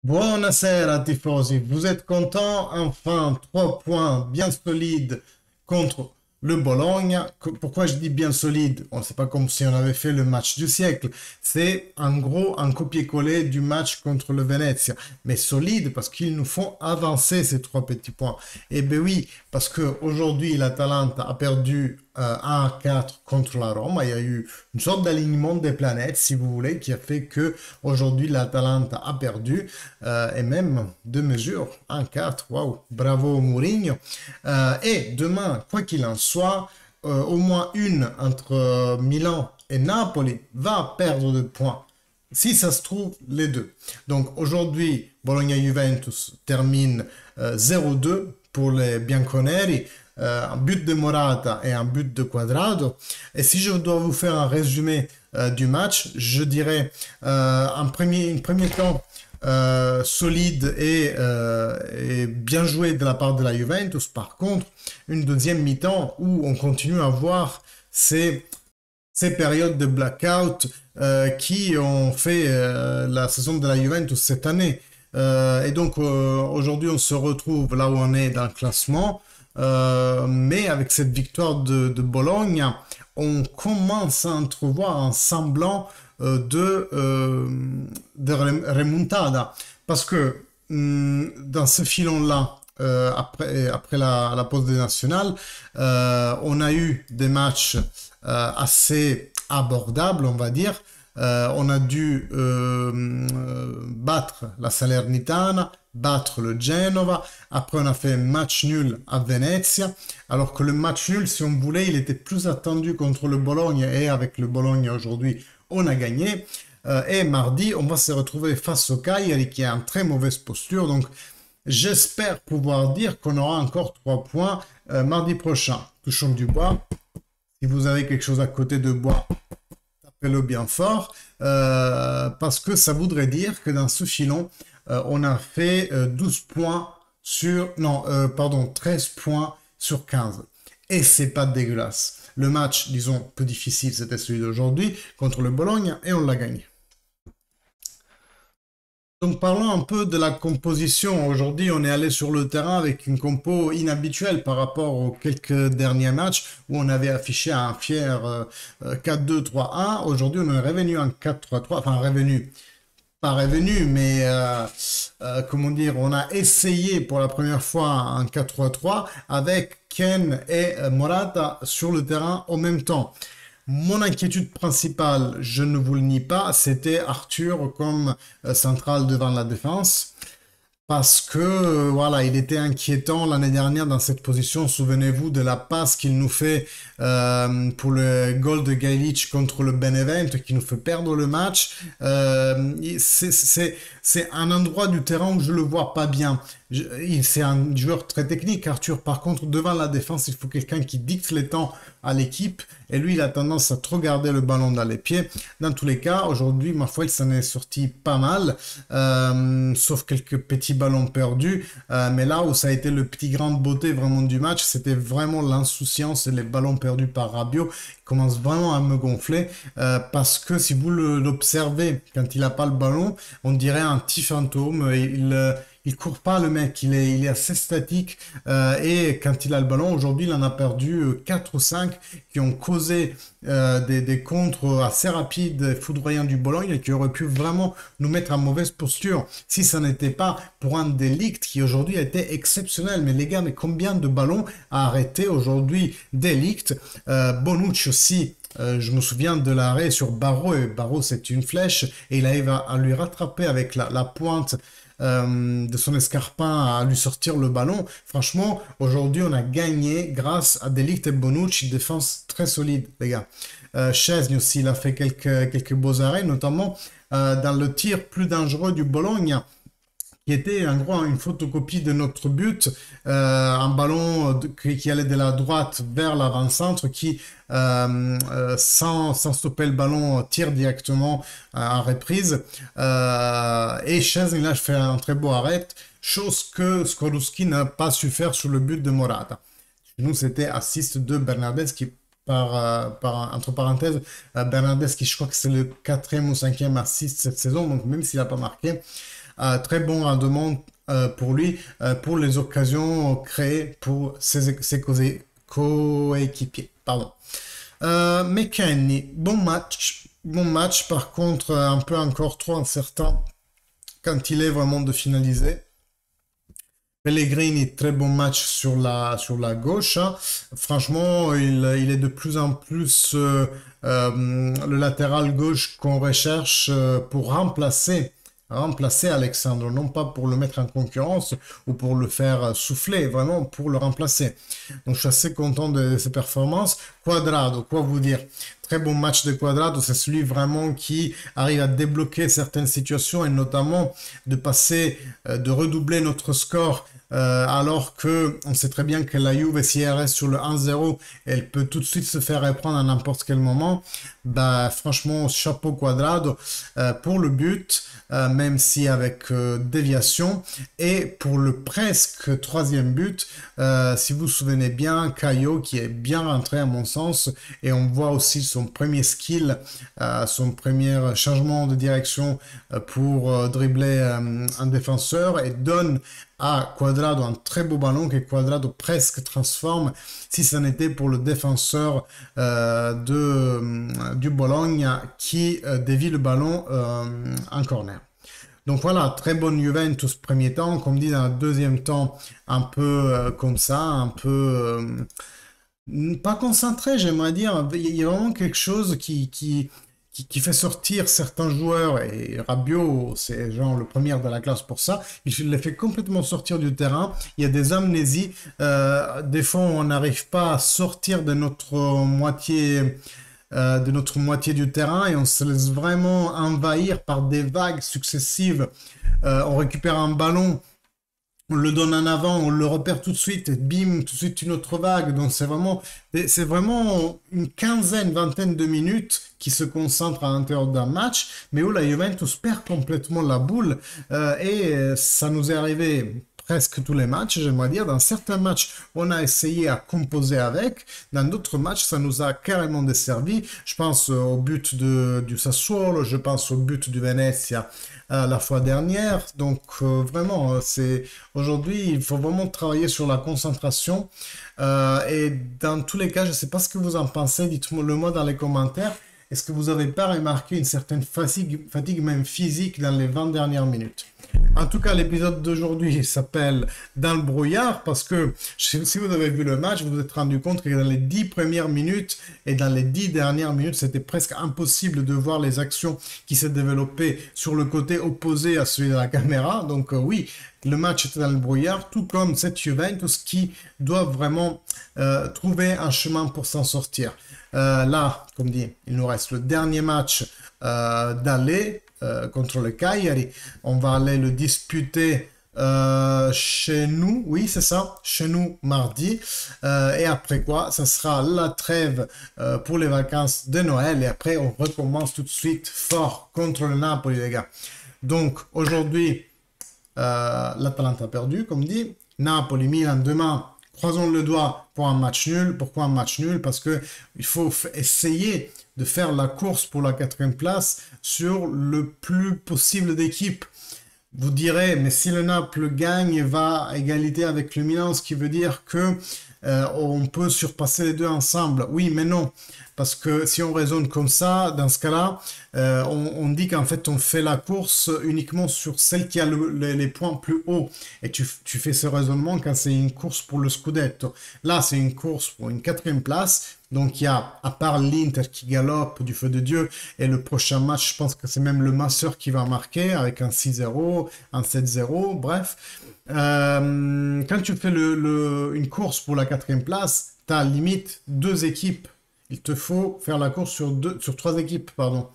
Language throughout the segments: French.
Buonasera tifosi, vous êtes contents? Enfin, 3 points bien solides contre le Bologne. Pourquoi je dis bien solide? On ne sait pas comme si on avait fait le match du siècle. C'est en gros un copier-coller du match contre le Venezia. Mais solide parce qu'ils nous font avancer ces 3 petits points. Eh bien oui, parce qu'aujourd'hui l'Atalanta a perdu 1-4 contre la Rome. Il y a eu une sorte d'alignement des planètes, si vous voulez, qui a fait que aujourd'hui l'Atalanta a perdu et même de mesure 1-4. Waouh, bravo Mourinho. Et demain, quoi qu'il en soit, au moins une entre Milan et Napoli va perdre de points. Si ça se trouve, les deux. Donc aujourd'hui, Bologna-Juventus termine 0-2 pour les Bianconeri, un but de Morata et un but de Quadrado. Et si je dois vous faire un résumé du match, je dirais une premier temps solide et bien joué de la part de la Juventus. Par contre, une deuxième mi-temps où on continue à voir ces périodes de blackout qui ont fait la saison de la Juventus cette année. Et donc aujourd'hui, on se retrouve là où on est dans le classement. Mais avec cette victoire de Bologne, on commence à entrevoir un semblant de remontada. Parce que dans ce filon-là, après la pause des nationales, on a eu des matchs assez abordables, on va dire. On a dû battre la Salernitana, battre le Genova. Après, on a fait un match nul à Venezia. Alors que le match nul, si on voulait, il était plus attendu contre le Bologne. Et avec le Bologne aujourd'hui, on a gagné. Et mardi, on va se retrouver face au Cagliari qui est en très mauvaise posture. Donc, j'espère pouvoir dire qu'on aura encore 3 points mardi prochain. Touchons du bois. Si vous avez quelque chose à côté de bois, tapez-le bien fort. Parce que ça voudrait dire que dans ce filon, on a fait 12 points sur... Non, pardon, 13 points sur 15. Et c'est pas dégueulasse. Le match, disons, peu difficile, c'était celui d'aujourd'hui contre le Bologne et on l'a gagné. Donc parlons un peu de la composition. Aujourd'hui, on est allé sur le terrain avec une compo inhabituelle par rapport aux quelques derniers matchs où on avait affiché un fier 4-2-3-1. Aujourd'hui, on est revenu en 4-3-3, enfin revenu, pas revenu, mais comment dire, on a essayé pour la première fois un 4-3-3 avec Ken et Morata sur le terrain en même temps. Mon inquiétude principale, je ne vous le nie pas, c'était Arthur comme central devant la défense. Parce que voilà, il était inquiétant l'année dernière dans cette position. Souvenez-vous de la passe qu'il nous fait pour le goal de Gailic contre le Benevento qui nous fait perdre le match. C'est un endroit du terrain où je le vois pas bien. C'est un joueur très technique, Arthur. Par contre, devant la défense, il faut quelqu'un qui dicte les temps à l'équipe. Et lui, il a tendance à trop garder le ballon dans les pieds. Dans tous les cas, aujourd'hui, ma foi, il s'en est sorti pas mal, sauf quelques petits ballons perdus. Mais là où ça a été le petit grain de beauté vraiment du match, c'était vraiment l'insouciance et les ballons perdus par Rabiot. Il commence vraiment à me gonfler parce que si vous l'observez quand il n'a pas le ballon, on dirait un petit fantôme. Il court pas le mec, il est assez statique et quand il a le ballon, aujourd'hui il en a perdu 4 ou 5 qui ont causé des contres assez rapides et foudroyants du Bologne et qui auraient pu vraiment nous mettre en mauvaise posture si ça n'était pas pour un De Ligt qui aujourd'hui a été exceptionnel. Mais les gars, mais combien de ballons a arrêté aujourd'hui De Ligt? Bonucci aussi. Je me souviens de l'arrêt sur Barreau et Barreau c'est une flèche et il arrive à lui rattraper avec la pointe de son escarpin à lui sortir le ballon. Franchement, aujourd'hui, on a gagné grâce à De Ligt et Bonucci, défense très solide, les gars. Szczesny aussi, il a fait quelques beaux arrêts, notamment dans le tir plus dangereux du Bologne qui était en gros une photocopie de notre but, un ballon qui allait de la droite vers l'avant-centre qui, sans stopper le ballon, tire directement en reprise. Et Szczesny, là, fait un très beau arrêt, chose que Skorupski n'a pas su faire sur le but de Morata. Chez nous, c'était assist de Bernardeschi. Entre parenthèses, Bernardeschi, je crois que c'est le 4e ou 5e assist cette saison, donc même s'il n'a pas marqué, très bon rendement pour lui, pour les occasions créées pour ses coéquipiers. Pardon. McKennie, bon match. Bon match, par contre, un peu encore trop incertain quand il est vraiment de finaliser. Pellegrini, très bon match sur la gauche, hein. Franchement, il est de plus en plus le latéral gauche qu'on recherche pour remplacer Alexandre, non pas pour le mettre en concurrence ou pour le faire souffler, vraiment pour le remplacer. Donc je suis assez content de ses performances. Cuadrado, quoi vous dire? Très bon match de Cuadrado, c'est celui vraiment qui arrive à débloquer certaines situations et notamment de passer, de redoubler notre score alors que on sait très bien que la Juve, si elle reste sur le 1-0, elle peut tout de suite se faire reprendre à n'importe quel moment. Bah, franchement, chapeau Cuadrado pour le but, même si avec déviation, et pour le presque troisième but, si vous vous souvenez bien, Caio qui est bien rentré à mon sens, et on voit aussi son premier skill, son premier changement de direction pour dribbler un défenseur et donne à Cuadrado un très beau ballon que Cuadrado presque transforme si ce n'était pour le défenseur du Bologne qui dévie le ballon en corner. Donc voilà, très bonne Juventus premier temps, comme dit dans le deuxième temps, un peu comme ça, un peu pas concentré, j'aimerais dire. Il y a vraiment quelque chose qui fait sortir certains joueurs, et Rabiot, c'est genre le premier de la classe pour ça, il les fait complètement sortir du terrain, il y a des amnésies, des fois on n'arrive pas à sortir de notre moitié du terrain et on se laisse vraiment envahir par des vagues successives. On récupère un ballon, on le donne en avant, on le repère tout de suite, et bim, tout de suite une autre vague. Donc c'est vraiment une quinzaine, vingtaine de minutes qui se concentrent à l'intérieur d'un match, mais où la Juventus perd complètement la boule. Et ça nous est arrivé presque tous les matchs, j'aimerais dire. Dans certains matchs, on a essayé à composer avec. Dans d'autres matchs, ça nous a carrément desservi. Je pense au but du Sassuolo, je pense au but du Venezia la fois dernière. Donc vraiment, c'est aujourd'hui, il faut vraiment travailler sur la concentration. Et dans tous les cas, je ne sais pas ce que vous en pensez. Dites-moi le moi dans les commentaires. Est-ce que vous n'avez pas remarqué une certaine fatigue même physique dans les 20 dernières minutes? En tout cas, l'épisode d'aujourd'hui s'appelle Dans le brouillard parce que si vous avez vu le match, vous vous êtes rendu compte que dans les 10 premières minutes et dans les 10 dernières minutes, c'était presque impossible de voir les actions qui s'est développées sur le côté opposé à celui de la caméra. Donc oui, le match était dans le brouillard, tout comme cette Juventus qui doit vraiment trouver un chemin pour s'en sortir. Là, comme dit, il nous reste le dernier match d'aller contre le Cagliari. On va aller le disputer chez nous, oui c'est ça, chez nous mardi. Et après quoi, ça sera la trêve pour les vacances de Noël. Et après, on recommence tout de suite fort contre le Napoli, les gars. Donc aujourd'hui, l'Atalanta a perdu, comme dit. Napoli, Milan demain. Croisons le doigt pour un match nul. Pourquoi un match nul? Parce que il faut essayer de faire la course pour la quatrième place sur le plus possible d'équipes. Vous direz, mais si le Naples gagne, va à égalité avec le Milan, ce qui veut dire que on peut surpasser les deux ensemble. Oui, mais non. Parce que si on raisonne comme ça, dans ce cas-là, on dit qu'en fait, on fait la course uniquement sur celle qui a les points plus hauts. Et tu fais ce raisonnement quand c'est une course pour le Scudetto. Là, c'est une course pour une quatrième place. Donc, il y a, à part l'Inter qui galope du feu de Dieu, et le prochain match, je pense que c'est même le Masseur qui va marquer avec un 6-0, un 7-0, bref. Quand tu fais une course pour la quatrième place, tu as limite deux équipes. Il te faut faire la course sur trois équipes, pardon.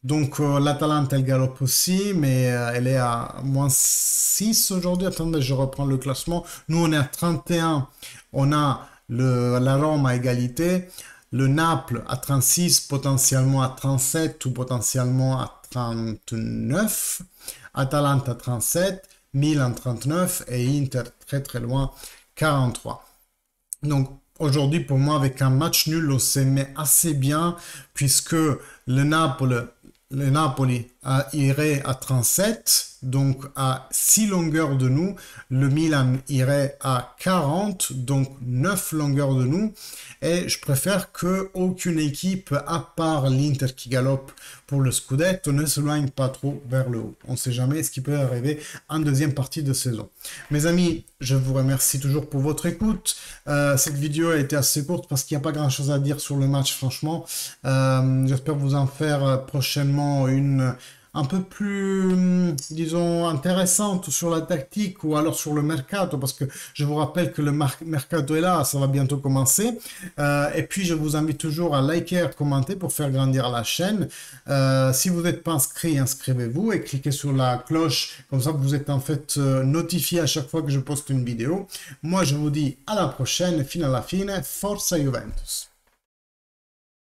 Donc l'Atalanta, elle galope aussi, mais elle est à -6 aujourd'hui. Attendez, je reprends le classement. Nous, on est à 31. On a la Rome à égalité. Le Naples à 36, potentiellement à 37 ou potentiellement à 39. Atalanta 37. Milan 39 et Inter très très loin 43. Donc aujourd'hui pour moi avec un match nul on s'y met assez bien puisque le Napoli irait à 37, donc à 6 longueurs de nous. Le Milan irait à 40, donc 9 longueurs de nous. Et je préfère que aucune équipe, à part l'Inter qui galope pour le Scudetto, ne s'éloigne pas trop vers le haut. On ne sait jamais ce qui peut arriver en deuxième partie de saison. Mes amis, je vous remercie toujours pour votre écoute. Cette vidéo a été assez courte parce qu'il n'y a pas grand-chose à dire sur le match, franchement. J'espère vous en faire prochainement une un peu plus, disons, intéressante sur la tactique ou alors sur le mercato, parce que je vous rappelle que le mercato est là, ça va bientôt commencer. Et puis, je vous invite toujours à liker, à commenter pour faire grandir la chaîne. Si vous n'êtes pas inscrit, inscrivez-vous et cliquez sur la cloche, comme ça vous êtes en fait notifié à chaque fois que je poste une vidéo. Moi, je vous dis à la prochaine, fino alla fine, Forza Juventus!